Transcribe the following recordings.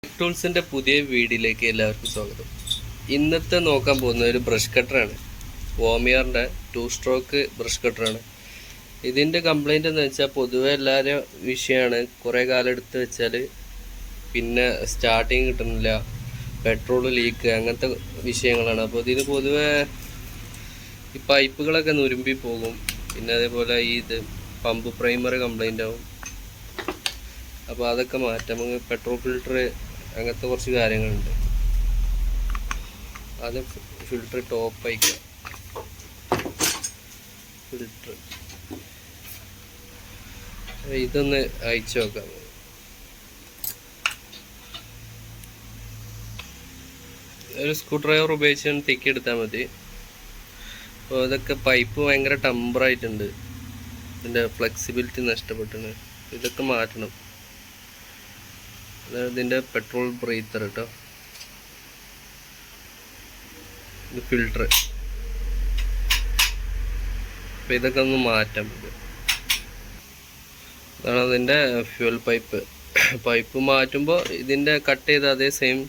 ടൂൾസിൻ്റെ പുതിയ വീഡിയോയിലേക്ക് എല്ലാവർക്കും സ്വാഗതം. ഇന്നത്തെ നോക്കാൻ പോകുന്ന ഒരു ബ്രഷ് കട്ടറാണ്. വോമിയറിൻ്റെ 2 സ്ട്രോക്ക് ബ്രഷ് കട്ടറാണ്. ഇതിൻ്റെ കംപ്ലൈൻറ്റ് എന്ന് വെച്ചാൽ പൊതുവെ എല്ലാവരും വിഷയമാണ്, കുറേ കാലം എടുത്ത് വെച്ചാൽ പിന്നെ സ്റ്റാർട്ടിങ് കിട്ടുന്നില്ല, പെട്രോൾ ലീക്ക്, അങ്ങനത്തെ വിഷയങ്ങളാണ്. അപ്പോൾ ഇതിന് പൊതുവെ ഈ പൈപ്പുകളൊക്കെ നുരുമ്പി പോകും. പിന്നെ അതേപോലെ ഇത് പമ്പ് പ്രൈമർ കംപ്ലൈൻ്റ് ആവും. അപ്പോൾ അതൊക്കെ മാറ്റാം. നമുക്ക് പെട്രോൾ ഫിൽറ്റർ അങ്ങനത്തെ കുറച്ച് കാര്യങ്ങളുണ്ട്. അത് ഫിൽറ്റർ ടോപ്പ് അയക്കുക. ഫിൽറ്റർ ഇതൊന്ന് അയച്ചു നോക്കാം. ഒരു സ്ക്രൂ ഡ്രൈവർ ഉപയോഗിച്ച് തെക്കിയെടുത്താൽ മതി. അപ്പോൾ ഇതൊക്കെ പൈപ്പ് ഭയങ്കര ടമ്പറായിട്ടുണ്ട്, ഇതിൻ്റെ ഫ്ലെക്സിബിലിറ്റി നഷ്ടപ്പെട്ടാണ്. ഇതൊക്കെ മാറ്റണം. ഇതിൻ്റെ പെട്രോൾ ബ്രീത്തർ കേട്ടോ, ഇത് ഫിൽട്ടർ. അപ്പോൾ ഇതൊക്കെ ഒന്ന് മാറ്റാം. ഇതാണ് അതിൻ്റെ ഫ്യൂൽ പൈപ്പ്. പൈപ്പ് മാറ്റുമ്പോൾ ഇതിൻ്റെ കട്ട് ചെയ്ത് അതേ സെയിം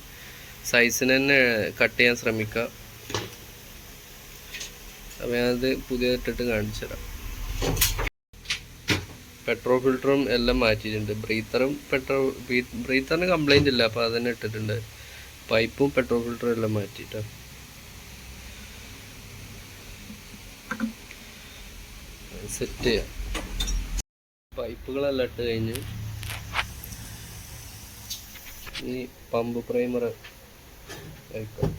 സൈസിന് തന്നെ കട്ട് ചെയ്യാൻ ശ്രമിക്കുക. അപ്പോൾ ഞാനത് പുതിയതിട്ടിട്ട് കാണിച്ചു തരാം. പെട്രോൾ ഫിൽറ്ററും എല്ലാം മാറ്റിയിട്ടുണ്ട്. ബ്രീത്തറിന് കംപ്ലൈൻ്റ് ഇല്ല, അപ്പോൾ അത് തന്നെ ഇട്ടിട്ടുണ്ട്. പൈപ്പും പെട്രോൾ ഫിൽറ്ററും എല്ലാം മാറ്റിയിട്ടാണ്. സെറ്റ് ചെയ്യാം. പൈപ്പുകളെല്ലാം ഇട്ട് കഴിഞ്ഞ് ഈ പമ്പ് പ്രൈമർ വയ്ക്കാം.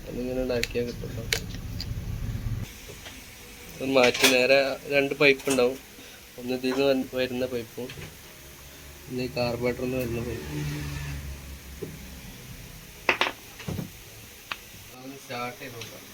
അതിങ്ങനെ ഉണ്ടാക്കിയാൽ കിട്ടും. അത് മാറ്റി നേരെ 2 പൈപ്പ് ഉണ്ടാവും. ഒന്ന് ഇതിൽ നിന്ന് വരുന്ന പൈപ്പും ഒന്ന് ഈ കാർബറേറ്ററിൽ നിന്ന് വരുന്ന പൈപ്പും. അതൊന്ന് സ്റ്റാർട്ട് ചെയ്ത് നോക്കാം.